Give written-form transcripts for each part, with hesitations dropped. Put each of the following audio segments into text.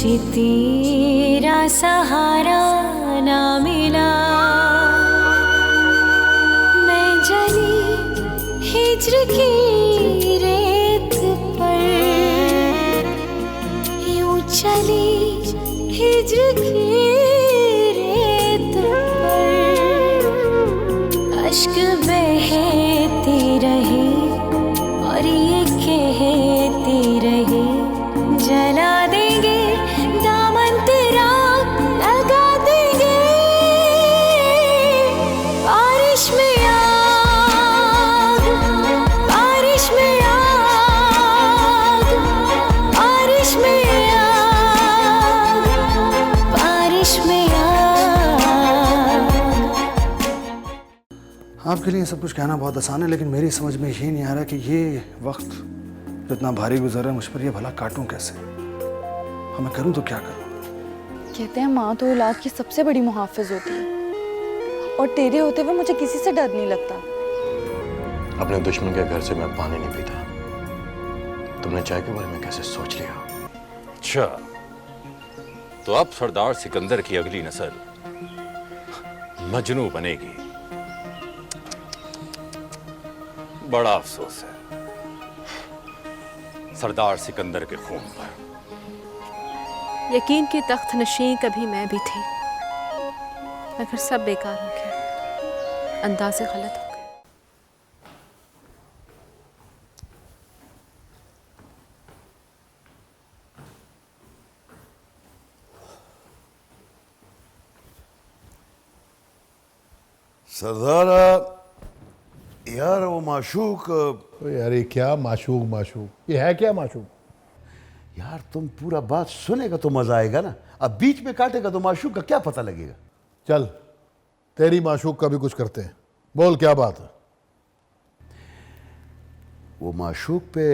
मुझे तेरा सहारा ना मिला, मैं जली हिज्र की रेत पर, यूं चली हिज्र की रेत पर, अश्क बहते रहे और ये कहते रहे जला देंगे दामन तेरा लगा देंगे, बारिश में आग, बारिश में आग, बारिश में आग, बारिश में आग। आपके लिए सब कुछ कहना बहुत आसान है, लेकिन मेरी समझ में ये नहीं आ रहा कि ये वक्त जो इतना भारी गुजर रहा है मुझ पर, ये भला काटूं कैसे? हाँ, मैं करूं तो क्या करूं? कहते हैं माँ तो औलाद की सबसे बड़ी मुहाफिज होती है, और तेरे होते हुए मुझे किसी से डर नहीं लगता। अपने दुश्मन के घर से मैं पानी नहीं पीता। तुमने चाय के बारे में कैसे सोच लिया? अच्छा, तो अब सरदार सिकंदर की अगली नस्ल मजनू बनेगी। बड़ा अफसोस है सरदार सिकंदर के खून पर। यकीन की तख्त नशीं कभी मैं भी थी, मगर सब बेकार हो गया, अंदाज़े गलत हो गए। सरदार यार, वो माशूक यार ये क्या माशूक माशूक, ये है क्या माशूक? यार तुम पूरा बात सुनेगा तो मजा आएगा ना, अब बीच में काटेगा तो माशूक का क्या पता लगेगा। चल तेरी माशूक का भी कुछ करते हैं, बोल क्या बात है? वो माशूक पे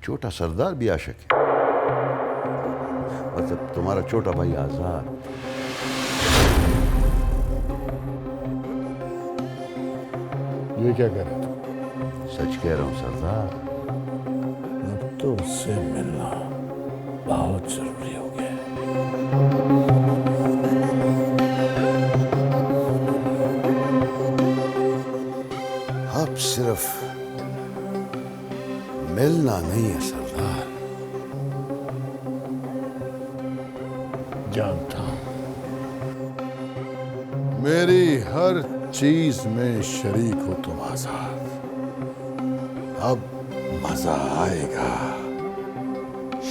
छोटा सरदार भी आशिक है, मतलब तुम्हारा छोटा भाई आजाद। ये क्या कह रहे? सच कह रहा हूं सरदार। अब तो उससे मिलना बहुत जरूरी हो गया। अब सिर्फ मिलना नहीं है सरदार, जानता हूं मेरी हर चीज में शरीक हो तुम आजाद। अब मजा आएगा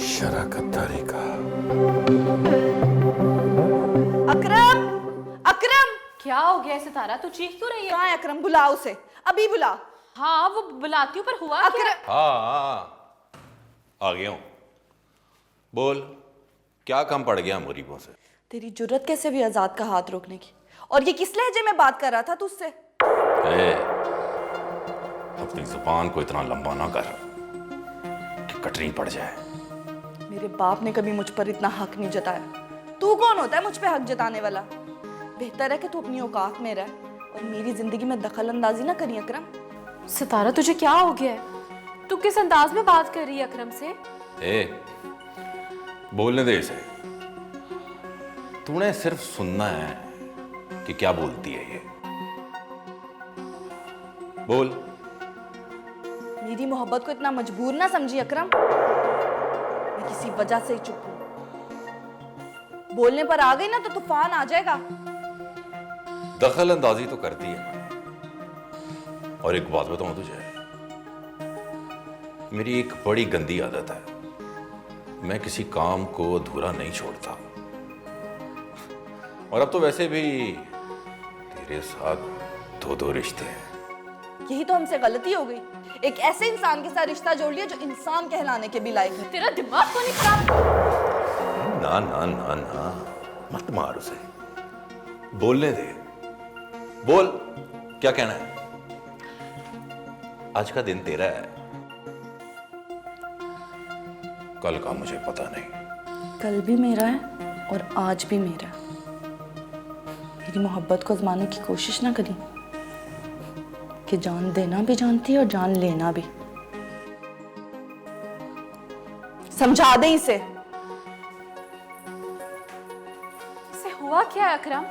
शराकतदारी का। अकरम, अकरम! क्या हो गया सितारा, तू चीख क्यों रही है? कहाँ है अकरम? बुला उसे, अभी बुला। हाँ वो बुलाती हूँ, पर हुआ क्या? अकरम! हाँ, आ गया हूं। बोल, क्या काम पड़ गया मुरीबों से? तेरी जुर्रत कैसे हुई आजाद का हाथ रोकने की? और ये किस लहजे में बात कर रहा था तुझसे? अपनी जुबान को इतना लंबा ना कर कि कटरी पड़ जाए। मेरे बाप ने कभी मुझ पर इतना हक नहीं जताया। तू कौन होता है मुझ पे हक जताने वाला? बेहतर है कि तू अपनी औकात में रह और मेरी जिंदगी में दखल अंदाजी ना करी। अकरम, सितारा तुझे क्या हो गया है? तू किस अंदाज में बात कर रही है अकरम से? बोलने दे इसे। तूने सिर्फ सुनना है कि क्या बोलती है ये। बोल। मेरी मोहब्बत को इतना मजबूर ना समझी अकरम, मैं किसी वजह से ही चुप हूं। बोलने पर आ गई ना तो तूफान आ जाएगा। दखल अंदाजी तो करती है मैंने। और एक बात बताऊं तुझे, मेरी एक बड़ी गंदी आदत है, मैं किसी काम को अधूरा नहीं छोड़ता। और अब तो वैसे भी तेरे साथ दो रिश्ते हैं। यही तो हमसे गलती हो गई, एक ऐसे इंसान के साथ रिश्ता जोड़ लिया जो इंसान कहलाने के भी लायक नहीं। तेरा दिमाग तो नहीं खराब? ना ना ना ना, मत मार उसे, बोलने दे। बोल, क्या कहना है? आज का दिन तेरा है, कल का मुझे पता नहीं। कल भी मेरा है और आज भी मेरा है। मेरी मोहब्बत को आजमाने की कोशिश ना करी कि जान देना भी जानती है और जान लेना भी। समझा दे इसे। क्या है अकरम?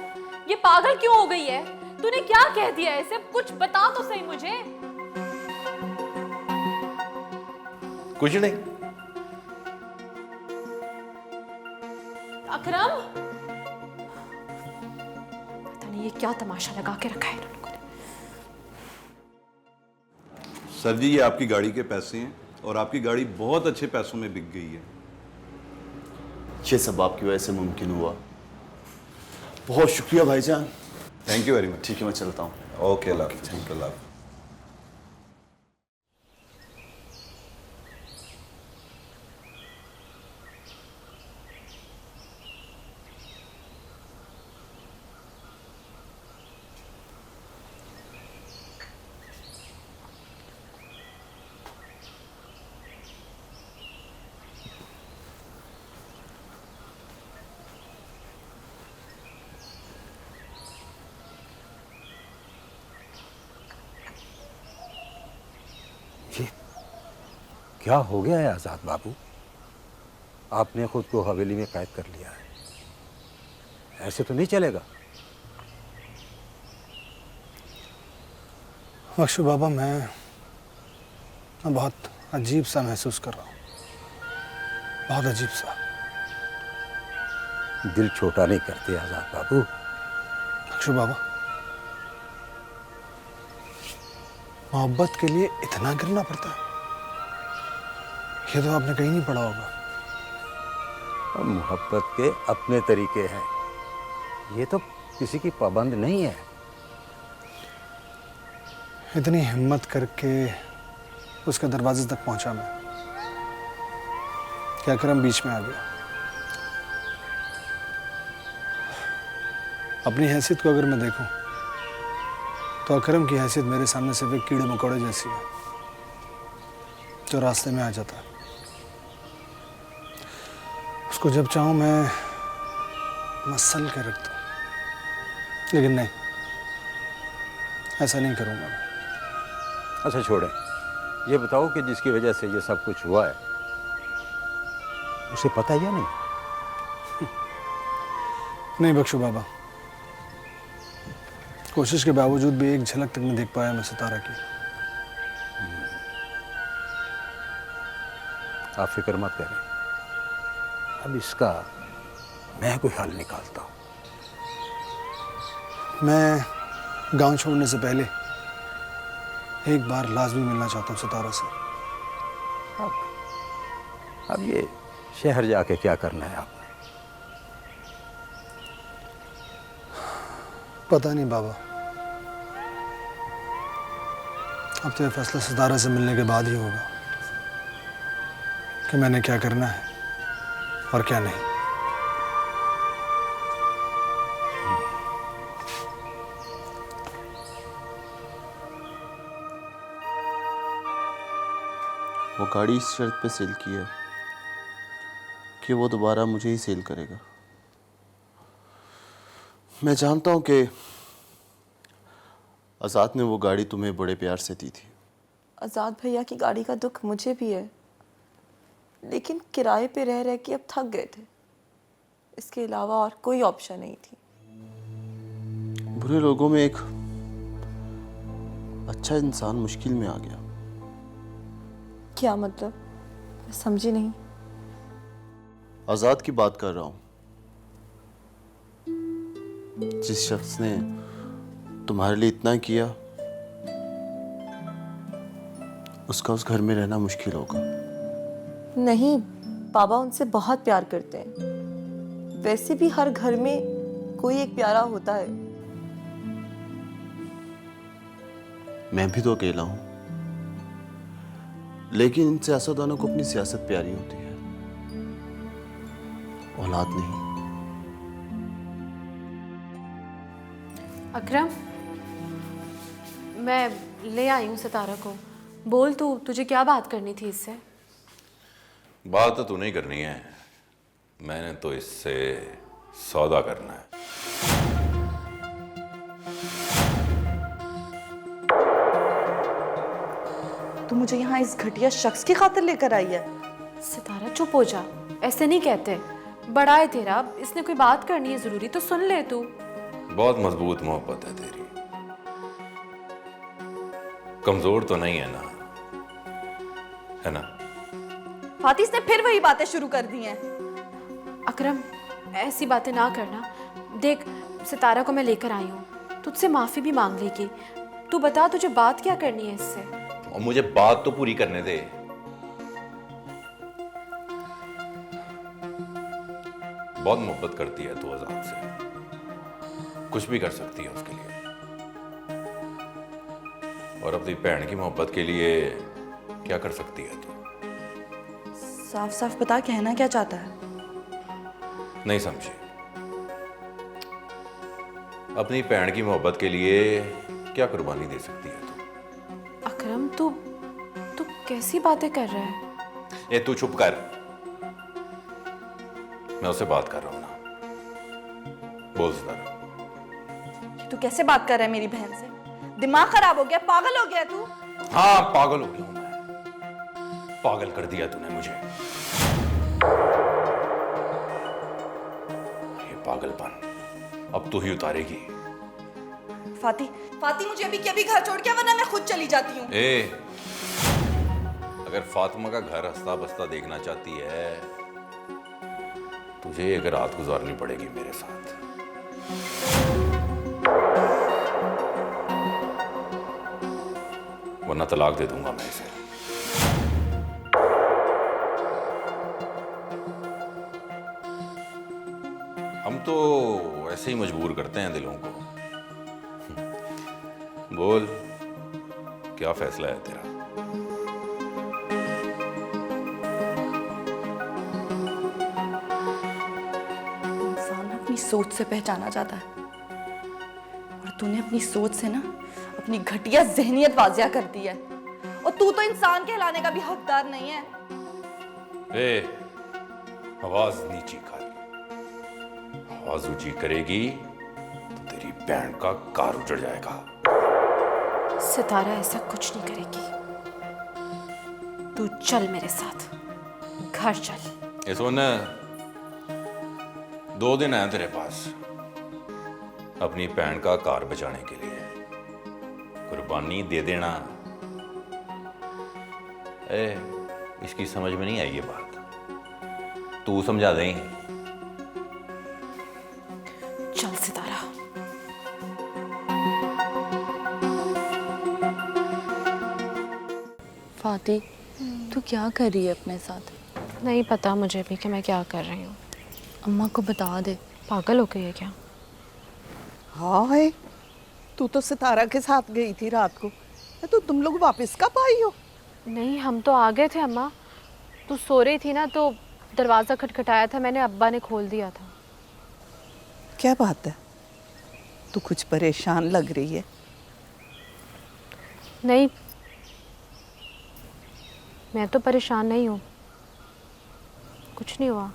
ये पागल क्यों हो गई है? तूने क्या कह दिया है इसे? कुछ बता तो सही मुझे। कुछ नहीं। अकरम, पता नहीं ये क्या तमाशा लगा के रखा है इन लोगों ने। सर जी, ये आपकी गाड़ी के पैसे हैं और आपकी गाड़ी बहुत अच्छे पैसों में बिक गई है। ये सब आपकी वजह से मुमकिन हुआ। बहुत शुक्रिया भाईजान। Thank you very much. ठीक है, मैं चलता हूँ। ओके, अल्लाह हाफिज़। अल्लाह हाफिज़। क्या हो गया है आजाद बाबू? आपने खुद को हवेली में कैद कर लिया है, ऐसे तो नहीं चलेगा। बख्शू बाबा, मैं बहुत अजीब सा महसूस कर रहा हूँ, बहुत अजीब सा। दिल छोटा नहीं करते आजाद बाबू। बख्शू बाबा, मोहब्बत के लिए इतना गिरना पड़ता है, ये तो आपने कहीं नहीं पढ़ा होगा। और मोहब्बत के अपने तरीके हैं, ये तो किसी की पाबंद नहीं है। इतनी हिम्मत करके उसके दरवाजे तक पहुंचा मैं, क्या अकरम बीच में आ गया। अपनी हैसियत को अगर मैं देखूं तो अकरम की हैसियत मेरे सामने सिर्फ एक कीड़े मकोड़े जैसी है जो रास्ते में आ जाता है। उसको जब चाहूं मैं मसल के रख दूं, लेकिन नहीं, ऐसा नहीं करूंगा मैं। अच्छा छोड़ें, ये बताओ कि जिसकी वजह से ये सब कुछ हुआ है उसे पता है या नहीं? नहीं बख्शू बाबा, कोशिश के बावजूद भी एक झलक तक नहीं देख पाया मैं सितारा की। आप फिक्र मत करें, अब इसका मैं कोई हल निकालता हूं। मैं गांव छोड़ने से पहले एक बार लाजमी मिलना चाहता हूं सितारा से। अब ये शहर जाके क्या करना है आपने? पता नहीं बाबा, अब तो ये फैसला सितारा से मिलने के बाद ही होगा कि मैंने क्या करना है और क्या नहीं। वो गाड़ी इस शर्त पे सेल की है कि वो दोबारा मुझे ही सेल करेगा। मैं जानता हूं कि आज़ाद ने वो गाड़ी तुम्हें बड़े प्यार से दी थी। आज़ाद भैया की गाड़ी का दुख मुझे भी है, लेकिन किराए पे रह रह के अब थक गए थे। इसके अलावा और कोई ऑप्शन नहीं थी। बुरे लोगों में एक अच्छा इंसान मुश्किल में आ गया। क्या मतलब? मैं समझी नहीं। आज़ाद की बात कर रहा हूं, जिस शख्स ने तुम्हारे लिए इतना किया उसका उस घर में रहना मुश्किल होगा। नहीं, बाबा उनसे बहुत प्यार करते हैं। वैसे भी हर घर में कोई एक प्यारा होता है। मैं भी तो अकेला हूं, लेकिन इन सियासतदानों को अपनी सियासत प्यारी होती है, औलाद नहीं। अकरम, मैं ले आई हूँ सितारा को। बोल तू, तुझे क्या बात करनी थी इससे? बात तो तू नहीं करनी है, मैंने तो इससे सौदा करना है। तू मुझे यहाँ इस घटिया शख्स की खातिर लेकर आई है? सितारा चुप हो जा, ऐसे नहीं कहते। बड़ा है तेरा, इसने कोई बात करनी है जरूरी तो सुन ले तू। बहुत मजबूत मोहब्बत है तेरी, कमजोर तो नहीं है ना, है ना? फातिस ने फिर वही बातें शुरू कर दी हैं। अकरम ऐसी बातें ना करना। देख सितारा को मैं लेकर आई हूँ, तुझसे माफी भी मांग लेगी। तू बता तुझे बात क्या करनी है इससे? और मुझे बात तो पूरी करने दे। बहुत मोहब्बत करती है तू आजाद से, कुछ भी कर सकती है उसके लिए, और अपनी बहन की मोहब्बत के लिए क्या कर सकती है तू? साफ साफ बता, कहना क्या चाहता है? नहीं समझी। अपनी बहन की मोहब्बत के लिए क्या कुर्बानी दे सकती है तू? अकरम तू तू कैसी बातें कर रहा है? ए तू चुप कर, मैं उससे बात कर रहा हूं ना। बोल सितारा। तू कैसे बात कर रहा है मेरी बहन से? दिमाग खराब हो गया, पागल हो गया तू? हाँ पागल हो गया हूं मैं, पागल कर दिया तूने मुझे। ये पागलपन अब तू ही उतारेगी। फाती मुझे अभी के अभी घर छोड़ के, वरना मैं खुद चली जाती हूँ। अगर फातिमा का घर हंसता बसता देखना चाहती है, तुझे एक रात गुजारनी पड़ेगी मेरे साथ। वरना तलाक दे दूंगा मैं इसे। हम तो ऐसे ही मजबूर करते हैं दिलों को। बोल, क्या फैसला है तेरा? इंसान अपनी सोच से पहचाना जाता है, और तूने अपनी सोच से ना अपनी घटिया जहनियत वाजिया कर दी है। और तू तो इंसान कहलाने का भी हकदार नहीं है। आवाज नीची कर, आवाज ऊंची करेगी तो तेरी बहन का कार उजड़ जाएगा। सितारा ऐसा कुछ नहीं करेगी। तू चल मेरे साथ, घर चल। ये सुन, 2 दिन है तेरे पास अपनी बहन का कार बचाने के लिए, कुर्बानी दे देना। इसकी समझ में नहीं आई ये बात, तू समझा दे। चल सितारा। फाती, तू क्या कर रही है अपने साथ? नहीं पता मुझे भी कि मैं क्या कर रही हूँ। अम्मा को बता दे। पागल हो गई है क्या? हाय, तू तो सितारा के साथ गई थी रात को, तो तुम लोग वापस कब आई हो? नहीं हम तो आ गए थे अम्मा, तू सो रही थी ना तो दरवाज़ा खटखटाया था मैंने, अब्बा ने खोल दिया था। क्या बात है, तू कुछ परेशान लग रही है। नहीं मैं तो परेशान नहीं हूँ, कुछ नहीं हुआ।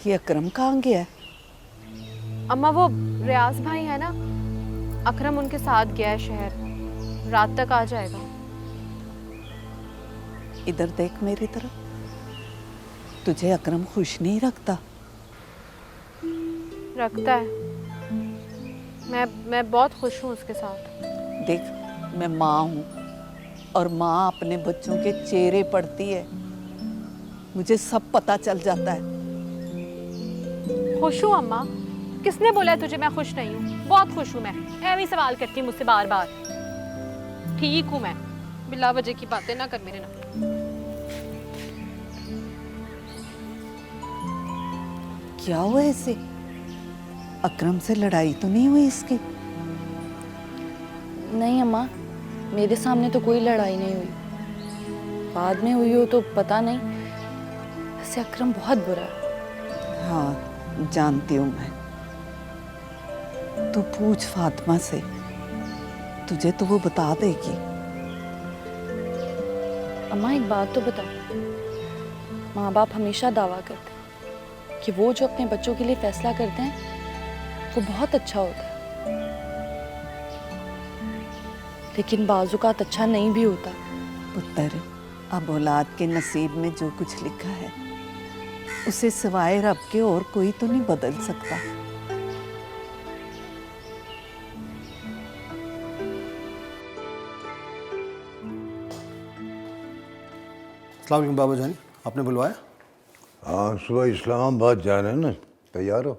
ये अकरम कहाँ गया है? अम्मा वो रियाज भाई है ना, अकरम उनके साथ गया है शहर, रात तक आ जाएगा। इधर देख मेरी तरफ, तुझे अकरम खुश नहीं रखता? रखता है, मैं बहुत खुश हूँ उसके साथ। देख, मैं माँ हूँ और माँ अपने बच्चों के चेहरे पढ़ती है, मुझे सब पता चल जाता है। खुश हूँ अम्मा, किसने बोला है तुझे मैं खुश नहीं हूँ? बहुत खुश हूँ मैं, ऐਵੇਂ सवाल करती हूँ मुझसे बार बार। ठीक हूँ मैं, बिला वजह की बातें ना कर मेरे ना। क्या हुआ ऐसे? अकरम से लड़ाई तो नहीं हुई इसकी? नहीं अम्मा, मेरे सामने तो कोई लड़ाई नहीं हुई, बाद में हुई हो तो पता नहीं। वैसे अकरम बहुत बुरा है। हाँ जानती हूँ मैं, तू पूछ फातिमा से, तुझे तो वो बता देगी। अम्मा एक बात तो बता, माँ बाप हमेशा दावा करते हैं कि वो जो अपने बच्चों के लिए फैसला करते हैं वो बहुत अच्छा होता है, लेकिन बाजुकात अच्छा नहीं भी होता। पुत्र, अब औलाद के नसीब में जो कुछ लिखा है उसे सिवाय रब के और कोई तो नहीं बदल सकता। अस्सलाम वालेकुम बाबा जानी, आपने बुलवाया? हाँ, सुबह इस्लामाबाद जा रहे हैं ना, तैयार हो?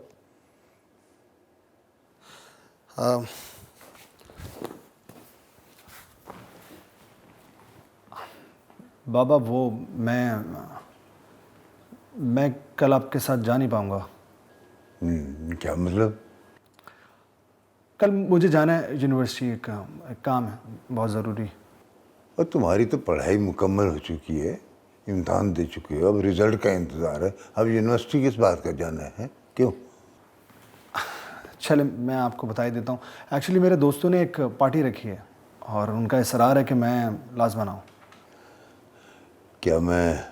बाबा वो मैं कल आपके साथ जा नहीं पाऊंगा। क्या मतलब? कल मुझे जाना है यूनिवर्सिटी, एक काम है बहुत ज़रूरी। और तुम्हारी तो पढ़ाई मुकम्मल हो चुकी है, इम्तहान दे चुके हो, अब रिजल्ट का इंतज़ार है। अब यूनिवर्सिटी किस बात का जाना है? क्यों? चले मैं आपको बता ही देता हूँ। एक्चुअली मेरे दोस्तों ने एक पार्टी रखी है और उनका इसरार है कि मैं लाज़िम आऊँ। क्या मैं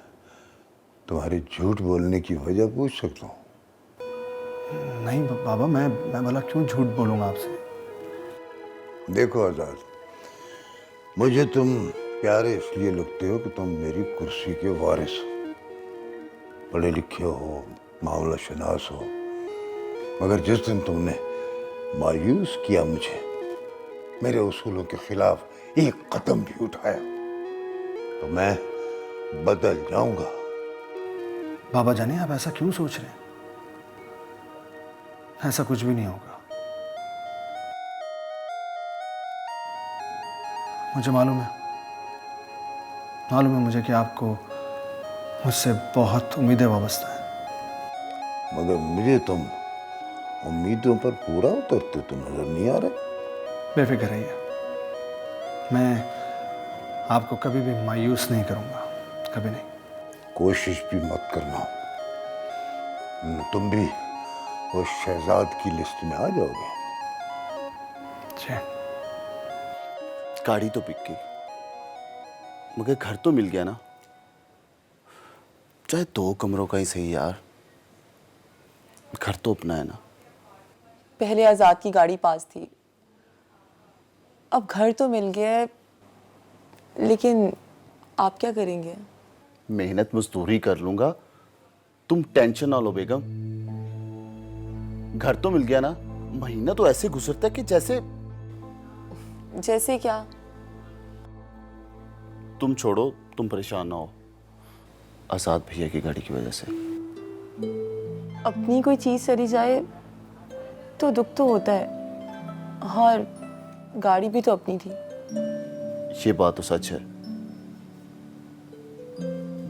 तुम्हारे झूठ बोलने की वजह पूछ सकता हूँ? नहीं बाबा, मैं भला क्यों झूठ बोलूँगा आपसे? देखो आज़ाद, मुझे तुम प्यारे इसलिए लगते हो कि तुम मेरी कुर्सी के वारिस हो, पढ़े लिखे हो, मामला शनास हो। मगर जिस दिन तुमने मायूस किया मुझे, मेरे उसूलों के खिलाफ एक कदम भी उठाया, तो मैं बदल जाऊंगा। बाबा जाने आप ऐसा क्यों सोच रहे हैं? ऐसा कुछ भी नहीं होगा। मुझे मालूम है मुझे कि आपको मुझसे बहुत उम्मीदें वाबस्ता हैं। मगर मुझे तुम उम्मीदों पर पूरा उतरते तो नजर नहीं आ रहे। बेफिक्र रहिए, मैं आपको कभी भी मायूस नहीं करूंगा, कभी नहीं। कोशिश भी मत करना, तुम भी वो शहजाद की लिस्ट में आ जाओगे। जी। गाड़ी तो बिक गई, मगर घर तो मिल गया ना, चाहे 2 कमरों का ही सही यार, घर तो अपना है ना। पहले आज़ाद की गाड़ी पास थी, अब घर तो मिल गया है, लेकिन आप क्या करेंगे? मेहनत मजदूरी कर लूंगा, तुम टेंशन ना लो बेगम। घर तो मिल गया ना, महीना तो ऐसे गुजरता है कि जैसे क्या? तुम छोड़ो, तुम परेशान ना हो आजाद भैया की गाड़ी की वजह से। अपनी कोई चीज़ चली जाए तो दुख तो होता है, और गाड़ी भी तो अपनी थी। ये बात तो सच है,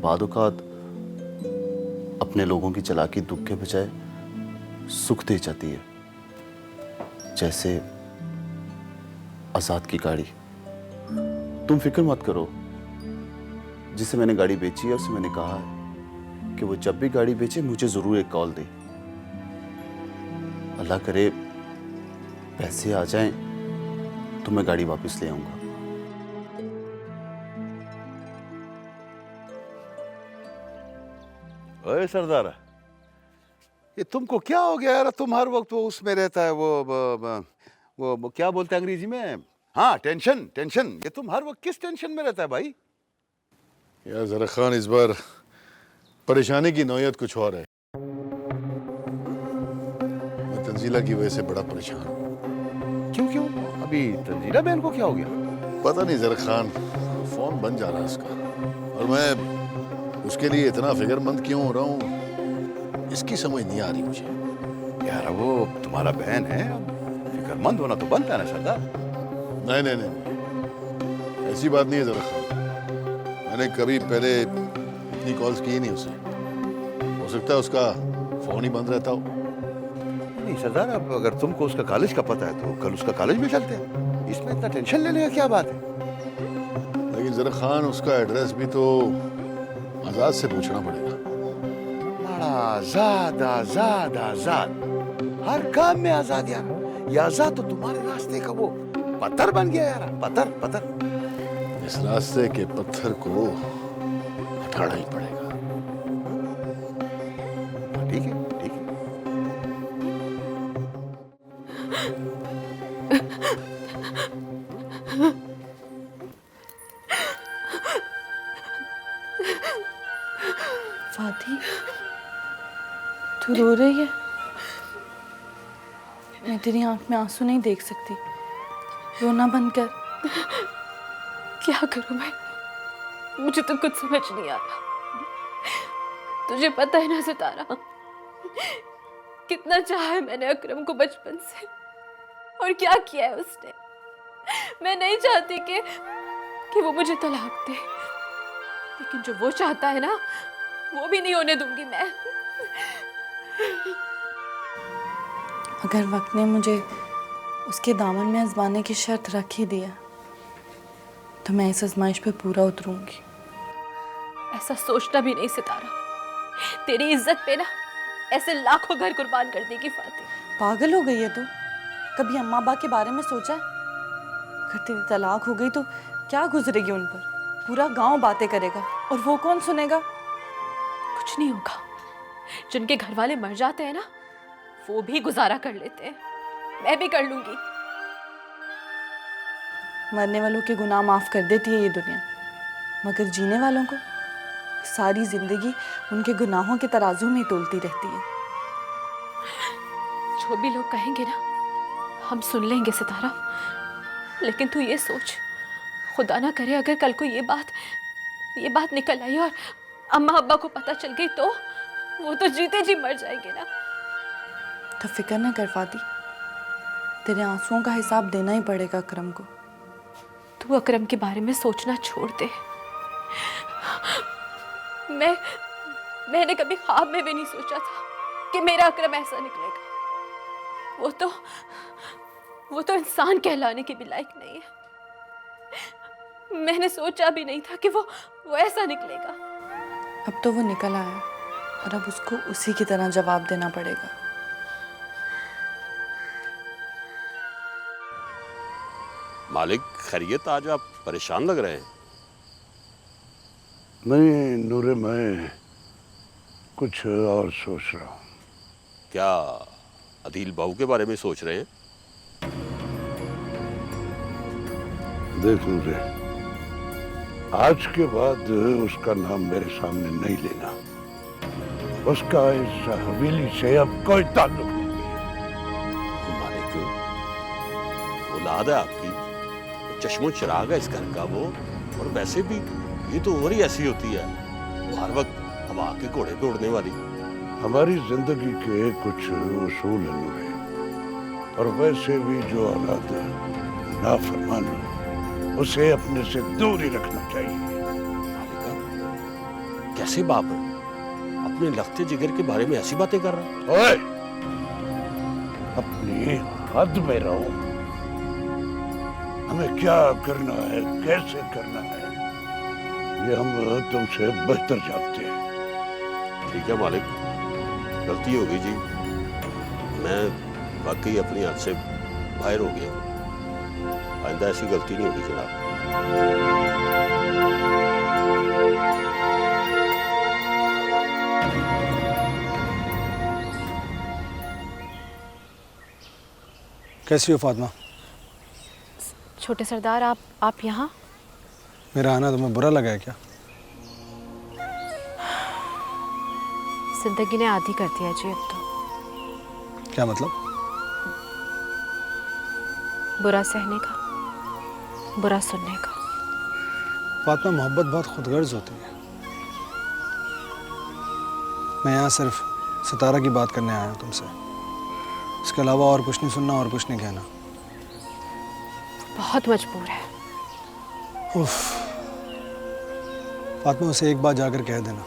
बाद औक़ात अपने लोगों की चालाकी दुख के बजाय सुख दे जाती है, जैसे आजाद की गाड़ी। तुम फिक्र मत करो, जिसे मैंने गाड़ी बेची है उसे मैंने कहा है कि वो जब भी गाड़ी बेचे मुझे जरूर एक कॉल दे। अल्लाह करे पैसे आ जाएं तो मैं गाड़ी वापस ले आऊंगा। ओए सरदार, ये तुमको क्या हो गया यार? तुम हर वक्त वो उसमें रहता है, वो क्या बोलते हैं अंग्रेजी में? हाँ, टेंशन। ये तुम हर वक्त किस टेंशन में रहता है भाई? यार जरा खान, इस बार परेशानी की नौयत कुछ और है। मैं तंजीला की वजह से बड़ा परेशान हूँ। क्यों? अभी तंजीला बहन को क्या हो गया? पता नहीं जरा खान, फोन बन जा रहा है उसका, और मैं उसके लिए इतना फिक्रमंद क्यों हो रहा हूँ, इसकी समझ नहीं आ रही मुझे। यार वो तुम्हारा बहन है, फिक्रमंद होना तो बनता है ना सरदार। नहीं, ऐसी बात नहीं है जरा खान। मैंने कभी पहले इतनी कॉल्स की ही नहीं उसे। हो सकता है उसका फोन ही बंद रहता हो। नहीं सरदार, अब अगर तुमको उसका कॉलेज का पता है तो कल उसका कॉलेज में चलते हैं, इसमें इतना टेंशन लेने का क्या बात है? लेकिन जरा खान, उसका एड्रेस भी तो आजाद से पूछना पड़ेगा। आजाद, हर काम में आजाद यार। ये आजाद तो तुम्हारे रास्ते का वो पत्थर बन गया यार, पत्थर। इस रास्ते के पत्थर को हटाना ही पड़ेगा। ठीक है। फाती, तू रो रही है? मैं तेरी आंख में आंसू नहीं देख सकती, रोना बंद कर। क्या करूं मैं? मुझे तो कुछ समझ नहीं आ रहा। तुझे पता है ना सितारा, कितना चाहा है मैंने अकरम को बचपन से, और क्या किया है उसने। मैं नहीं चाहती कि वो मुझे तलाक दे, लेकिन जो वो चाहता है ना, वो भी नहीं होने दूंगी मैं। अगर वक्त ने मुझे उसके दामन में आजमाने की शर्त रख ही दिया, तो मैं इस आजमाइश पे पूरा उतरूंगी। ऐसा सोचना भी नहीं सितारा, तेरी इज्जत पे ना ऐसे लाखों घर कुर्बान कर देगी फाती। पागल हो गई है तू? कभी अम्मा अब्बा के बारे में सोचा है? अगर तेरी तलाक हो गई तो क्या गुजरेगी उन पर? पूरा गांव बातें करेगा, और वो कौन सुनेगा? कुछ नहीं होगा। जिनके घर वाले मर जाते हैं ना, वो भी गुजारा कर लेते हैं। मैं भी कर लूंगी। मरने वालों के गुनाह माफ कर देती है ये दुनिया, मगर जीने वालों को सारी जिंदगी उनके गुनाहों के तराजू में ही तोलती रहती है। जो भी लोग कहेंगे ना, हम सुन लेंगे सितारा, लेकिन तू ये सोच, खुदा ना करे अगर कल को ये बात निकल आई और अम्मा अब्बा को पता चल गई, तो वो तो जीते जी मर जाएंगे ना। तो फिक्र ना कर फाती, तेरे आंसुओं का हिसाब देना ही पड़ेगा अकरम को। तू अकरम के बारे में सोचना छोड़ दे। मैंने कभी ख्वाब में भी नहीं सोचा था कि मेरा अकरम ऐसा निकलेगा। वो तो इंसान कहलाने के भी लायक नहीं है। मैंने सोचा भी नहीं था कि वो ऐसा निकलेगा। अब तो वो निकल आया, और अब उसको उसी की तरह जवाब देना पड़ेगा। मालिक खैरियत, आज आप परेशान लग रहे हैं। नहीं नूरे, मैं कुछ और सोच रहा हूँ। क्या अदील बहू के बारे में सोच रहे हैं? देख नूरे, आज के बाद उसका नाम मेरे सामने नहीं लेना। उसका इस हवेली से अब कोई ताल्लुक नहीं है। मालिक, औलाद है आपकी, चश्मो चिराग है इस घर का वो, और वैसे भी ये तो उम्र ही ऐसी होती है, वो हर वक्त हवा के घोड़े पे उड़ने वाली। हमारी जिंदगी के कुछ उसूल हैं नूरे, और वैसे भी जो औलाद नाफरमान हो, उसे अपने से दूर ही रखना चाहिए। मालिका, कैसे बाप है, अपने लखते जिगर के बारे में ऐसी बातें कर रहा? ओए, अपनी हद में रहो। हमें क्या करना है, कैसे करना है, ये हम तुमसे बेहतर जानते हैं। ठीक है मालिक, गलती हो गई जी, मैं वाकई अपनी हद से बाहर हो गया। आइंदा ऐसी गलती नहीं होगी जनाब। कैसी हो फातिमा? छोटे सरदार, आप यहाँ? मेरा आना तुम्हें बुरा लगा है क्या? जिंदगी ने आदी कर दिया जी अब तो। क्या मतलब? बुरा सहने का, बुरा सुनने का। फातिमा, मोहब्बत बहुत खुदगर्ज होती है। मैं यहाँ सिर्फ सितारा की बात करने आया हूँ तुमसे, इसके अलावा और कुछ नहीं सुनना और कुछ नहीं कहना। बहुत मजबूर है। उफ, फातिमा, उसे एक बार जाकर कह देना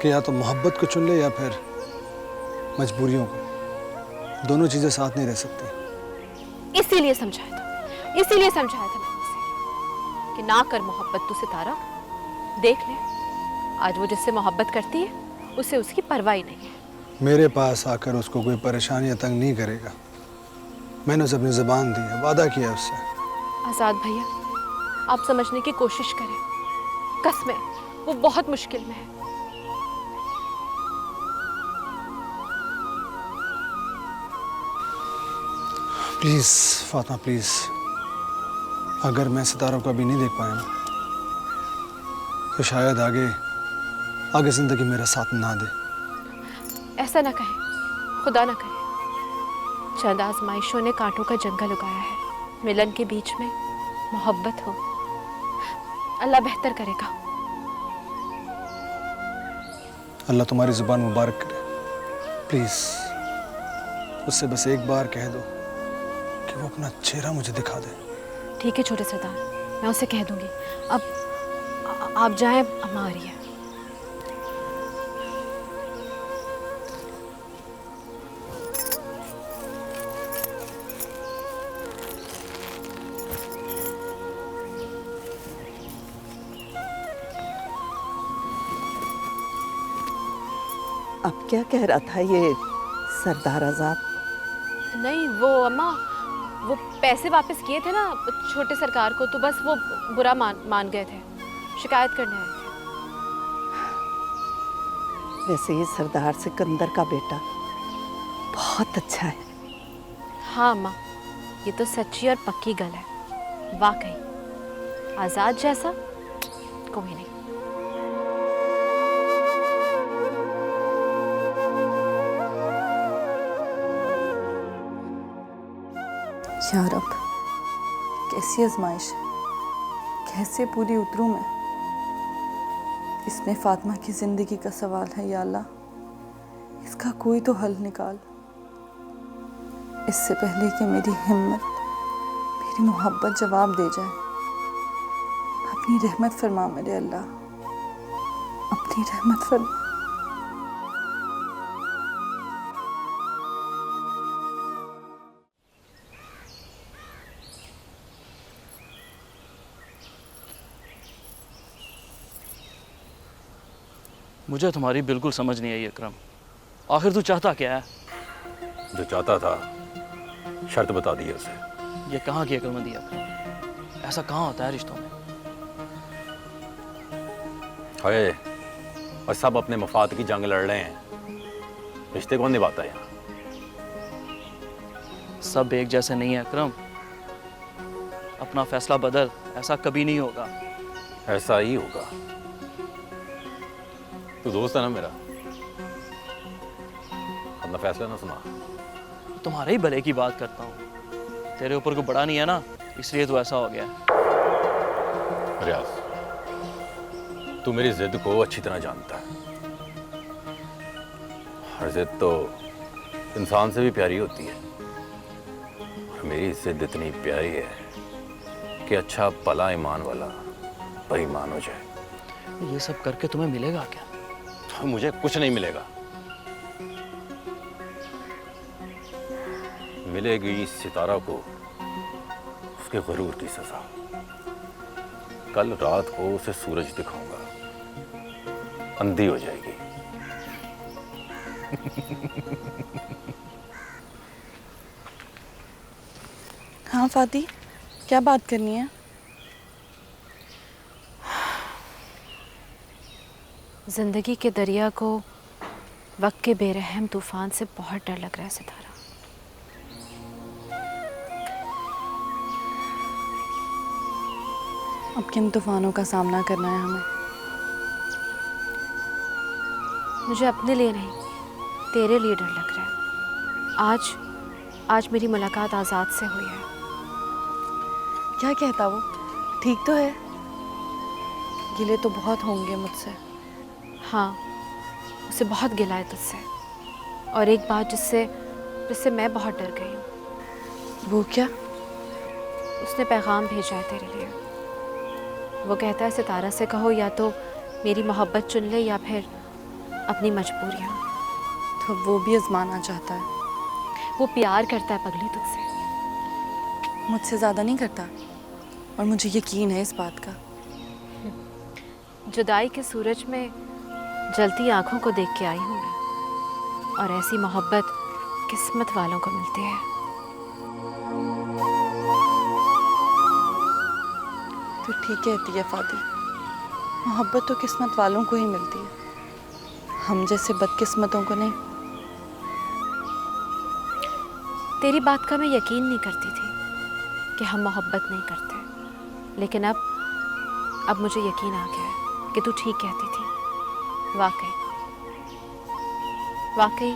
कि या तो मोहब्बत को चुन ले या फिर मजबूरियों को। दोनों चीजें साथ नहीं रह सकती। इसीलिए समझाया था मैंने उसे कि ना कर मोहब्बत तू सितारा। देख ले, आज वो जिससे मोहब्बत करती है उसे उसकी परवाह ही नहीं है। मेरे पास आकर उसको कोई परेशानी या तंग नहीं करेगा। मैंने उसे अपनी ज़बान दी है, वादा किया उससे। आजाद भैया, आप समझने की कोशिश करें, कसमें वो बहुत मुश्किल में है। प्लीज़ फातिमा, प्लीज़, अगर मैं सितारों को अभी नहीं देख पाया ना, तो शायद आगे आगे जिंदगी मेरा साथ ना दे। ऐसा ना कहे, खुदा ना करे। चंद आजमाइशों ने कांटों का जंगल उगाया है, मिलन के बीच में मोहब्बत हो, अल्लाह बेहतर करेगा। अल्लाह तुम्हारी जुबान मुबारक करे। प्लीज उससे बस एक बार कह दो कि वो अपना चेहरा मुझे दिखा दे। ठीक है छोटे सरदार, मैं उसे कह दूंगी। अब आप जाएं, अम्मा आ रही है। अब क्या कह रहा था ये सरदार आजाद? नहीं वो अम्मा, वो पैसे वापस किए थे ना छोटे सरकार को, तो बस वो बुरा मान गए थे, शिकायत करने आए थे। वैसे ये सरदार सिकंदर का बेटा बहुत अच्छा है। हाँ अम्मा, ये तो सच्ची और पक्की गल है। वाकई आजाद जैसा कोई नहीं। या रब, कैसी आजमाइश है, कैसे पूरी उतरूं मैं। इसमें फातिमा की जिंदगी का सवाल है या अल्लाह, इसका कोई तो हल निकाल। इससे पहले कि मेरी हिम्मत, मेरी मोहब्बत जवाब दे जाए, अपनी रहमत फरमा मेरे अल्लाह, अपनी रहमत फरमा। मुझे तुम्हारी बिल्कुल समझ नहीं आई अकरम। आखिर तू चाहता क्या है? जो चाहता था शर्त बता दी उसे। ये कहाँ की अक्लमंदी है अकरम? ऐसा कहाँ होता है रिश्तों में? हाय, और सब अपने मफाद की जंग लड़ रहे हैं, रिश्ते कौन निभाता है यहाँ? सब एक जैसे नहीं है अकरम। अपना फैसला बदल, ऐसा कभी नहीं होगा। ऐसा ही होगा। तू दोस्त है ना मेरा, अपना फैसला ना सुना। तुम्हारे ही भले की बात करता हूँ। तेरे ऊपर कोई बड़ा नहीं है ना, इसलिए तो ऐसा हो गया। रियाज, तू मेरी जिद को अच्छी तरह जानता है। हर जिद तो इंसान से भी प्यारी होती है, और मेरी जिद इतनी प्यारी है कि अच्छा भला ईमान वाला बेईमान हो जाए। ये सब करके तुम्हें मिलेगा क्या? तो मुझे कुछ नहीं मिलेगा। मिलेगी सितारा को उसके गुरूर की सजा। कल रात को उसे सूरज दिखाऊंगा, अंधी हो जाएगी। हाँ फाती, क्या बात करनी है? जिंदगी के दरिया को वक्त के बेरहम तूफान से बहुत डर लग रहा है सितारा। अब किन तूफानों का सामना करना है हमें? मुझे अपने लिए नहीं, तेरे लिए डर लग रहा है। आज मेरी मुलाकात आजाद से हुई है। क्या कहता वो? ठीक तो है? गिले तो बहुत होंगे मुझसे। हाँ, उसे बहुत गिला है तुझसे, और एक बात जिससे मैं बहुत डर गई हूँ। वो क्या? उसने पैगाम भेजा है तेरे लिए। वो कहता है सितारा से कहो या तो मेरी मोहब्बत चुन ले या फिर अपनी मजबूरियाँ। तो वो भी आजमाना चाहता है। वो प्यार करता है पगली तुझसे। मुझसे ज़्यादा नहीं करता, और मुझे यकीन है इस बात का। जुदाई के सूरज में जलती आंखों को देख के आई हूँ मैं, और ऐसी मोहब्बत किस्मत वालों को मिलती है। तो ठीक कहती है फाती, मोहब्बत तो किस्मत वालों को ही मिलती है, हम जैसे बदकिस्मतों को नहीं। तेरी बात का मैं यकीन नहीं करती थी कि हम मोहब्बत नहीं करते, लेकिन अब मुझे यकीन आ गया है कि तू ठीक कहती थी। वाकई वाकई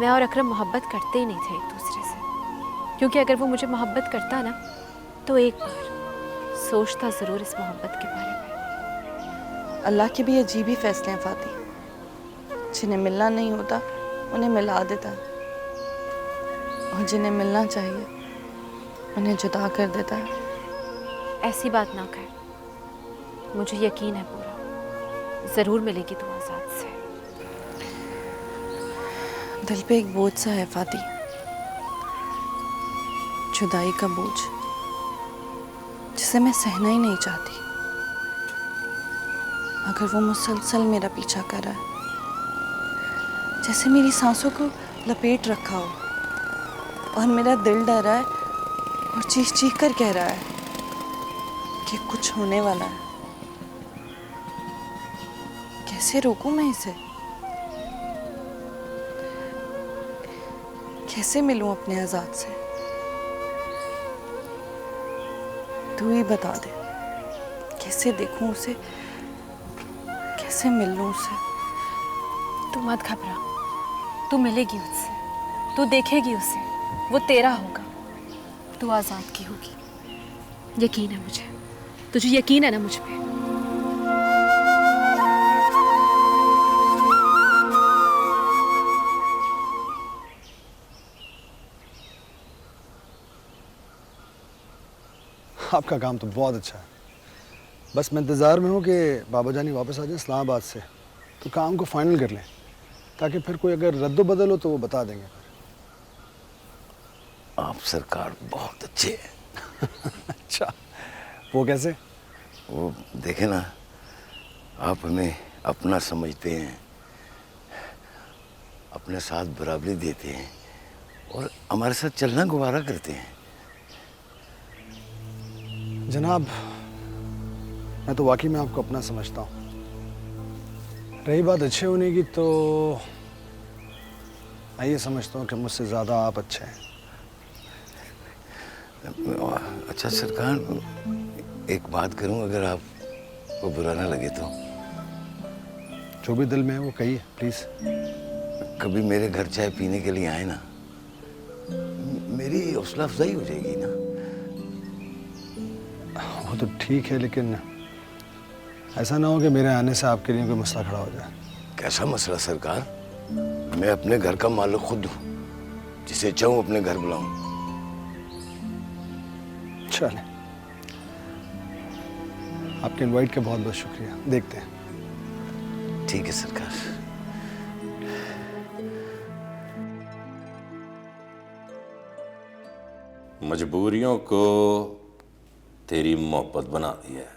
मैं और अकरम मोहब्बत करते ही नहीं थे एक दूसरे से, क्योंकि अगर वो मुझे मोहब्बत करता ना तो एक बार सोचता ज़रूर इस मोहब्बत के बारे में। अल्लाह के भी अजीब ही फैसले हैं फाती, जिन्हें मिलना नहीं होता उन्हें मिला देता है, और जिन्हें मिलना चाहिए उन्हें जुदा कर देता है। ऐसी बात ना कर, मुझे यकीन है पूरा ज़रूर मिलेगी तू आज़ाद से। दिल पे एक बोझ सा है फाती, जुदाई का बोझ, जिसे मैं सहना ही नहीं चाहती। अगर वो मुसलसल मेरा पीछा कर रहा है, जैसे मेरी सांसों को लपेट रखा हो, और मेरा दिल डर रहा है और चीख चीख कर कह रहा है कि कुछ होने वाला है, कैसे रोकूं मैं इसे? कैसे मिलूं अपने आजाद से? तू ही बता दे, कैसे देखूं उसे, कैसे मिल लूं उसे? तू मत घबरा, तू मिलेगी उससे, तू देखेगी उसे, वो तेरा होगा, तू आज़ाद की होगी। यकीन है मुझे, तुझे यकीन है ना मुझ पे? आपका काम तो बहुत अच्छा है, बस मैं इंतज़ार में हूँ कि बाबा जानी वापस आ जाए इस्लामाबाद से, तो काम को फाइनल कर लें, ताकि फिर कोई अगर रद्दो बदल हो तो वो बता देंगे। आप सरकार बहुत अच्छे हैं। अच्छा, वो कैसे? वो देखे ना, आप हमें अपना समझते हैं, अपने साथ बराबरी देते हैं और हमारे साथ चलना गुवारा करते हैं। जनाब, मैं तो वाकई में आपको अपना समझता हूँ। रही बात अच्छे होने की, तो मैं ये समझता हूँ कि मुझसे ज़्यादा आप अच्छे हैं। अच्छा सरकार, एक बात करूँ, अगर आपको बुरा ना लगे तो? जो भी दिल में है वो कहिए प्लीज़। कभी मेरे घर चाय पीने के लिए आए ना, मेरी हौसला अफजाई हो जाएगी ना। वो तो ठीक है, लेकिन ऐसा ना हो कि मेरे आने से आपके लिए कोई मसला खड़ा हो जाए। कैसा मसला सरकार? मैं अपने घर का मालिक खुद हूँ, जिसे चाहूँ अपने घर बुलाऊं। चले, आपके इनवाइट का बहुत बहुत शुक्रिया, देखते हैं। ठीक है सरकार। मजबूरियों को तेरी मोहब्बत बना दी है।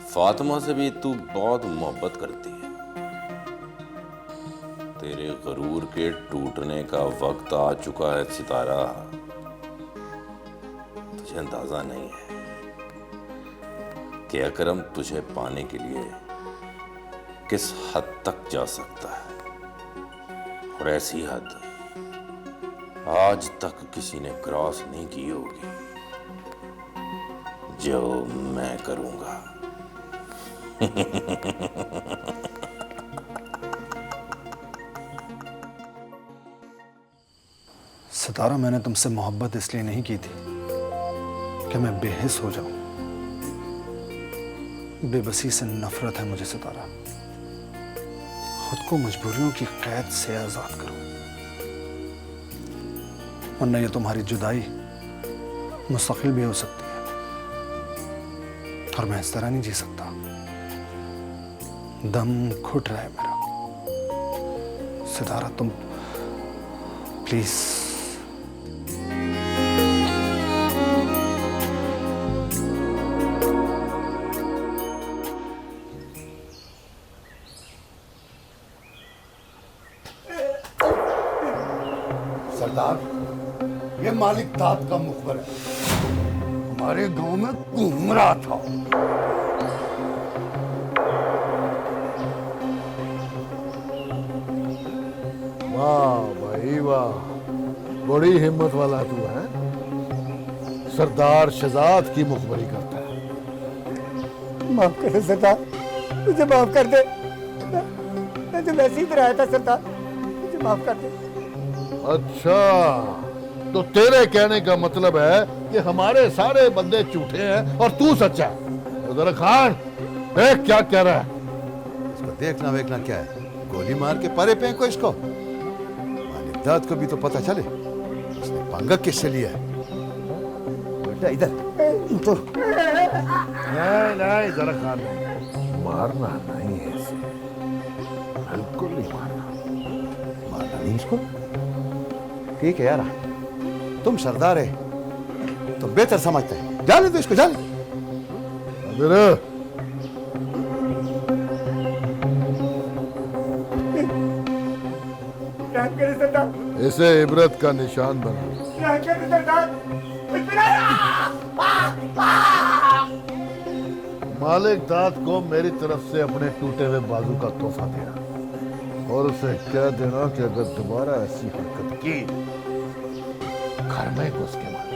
फातिमा से भी तू बहुत मोहब्बत करती है। तेरे गरूर के टूटने का वक्त आ चुका है सितारा, तुझे अंदाजा नहीं है कि अकरम तुझे पाने के लिए किस हद तक जा सकता है, और ऐसी हद आज तक किसी ने क्रॉस नहीं की होगी जो मैं करूंगा। सितारा, मैंने तुमसे मोहब्बत इसलिए नहीं की थी कि मैं बेहिस हो जाऊं। बेबसी से नफरत है मुझे सितारा। खुद को मजबूरियों की कैद से आजाद करो, वरना ये तुम्हारी जुदाई मुस्तकिल भी हो सकती है, और मैं इस तरह नहीं जी सकता। दम घुट रहा है मेरा। सितारा, तुम प्लीज। सरदार, ये मालिक तात का मुखबर है, हमारे गांव में घूम रहा था। वाह भाई वाह, बड़ी हिम्मत वाला तू है। सरदार शहजाद की मुखबरी करता है। माफ करें सरदार, मुझे माफ कर दे। मैं तो वैसे ही डराया था सरदार, मुझे माफ कर दे। अच्छा, तो तेरे कहने का मतलब है कि हमारे सारे बंदे झूठे हैं और तू सच्चा है। जरा खान देख क्या कह रहा है। इसको देखना वेखना क्या है, गोली मार के परे फेंको इसको। मालिक दाद को भी तो पता चले उसने पंगा किससे लिया है। बेटा इधर तो नहीं जरा खान, मारना नहीं है इसे, बिल्कुल नहीं मारना। मारना नहीं इसको? ठीक है यार, तुम सरदार है, तुम बेहतर समझते हैं। जाने दो इसको, जाने। इसे इबरत का निशान बना। मालिक दाद को मेरी तरफ से अपने टूटे हुए बाजू का तोहफा देना और उसे कह देना कि अगर दोबारा ऐसी हरकत की घर में घुस के मार।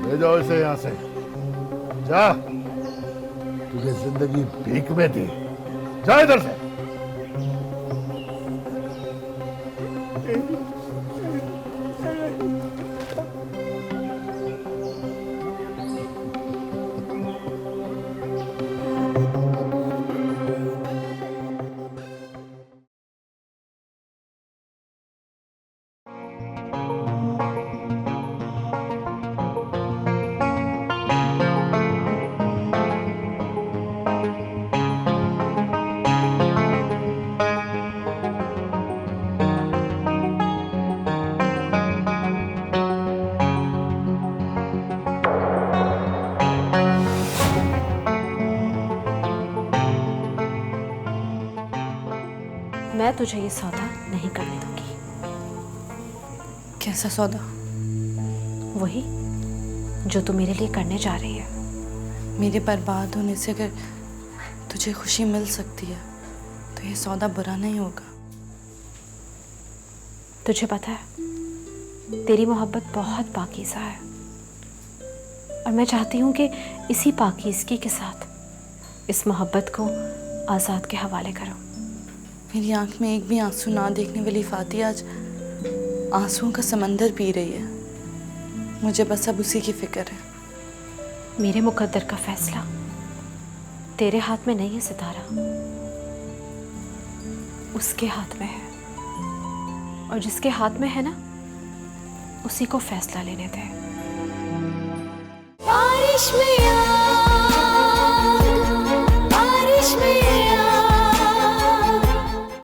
ले जाओ इसे यहां से, जा। तुझे जिंदगी भीख में दी, जा इधर से। मैं तुझे ये सौदा नहीं करने दूंगी। कैसा सौदा? वही जो तू मेरे लिए करने जा रही है। मेरे बर्बाद होने से अगर तुझे खुशी मिल सकती है तो ये सौदा बुरा नहीं होगा। तुझे पता है तेरी मोहब्बत बहुत पाकीज़ा है और मैं चाहती हूँ कि इसी पाकीज़गी के साथ इस मोहब्बत को आज़ाद के हवाले करूँ। मेरी आंख में एक भी आंसू ना देखने वाली फाती आज आंसुओं का समंदर पी रही है। मुझे बस अब उसी की फिक्र है। मेरे मुकद्दर का फैसला तेरे हाथ में नहीं है सितारा, उसके हाथ में है और जिसके हाथ में है ना उसी को फैसला लेने दे। बारिश में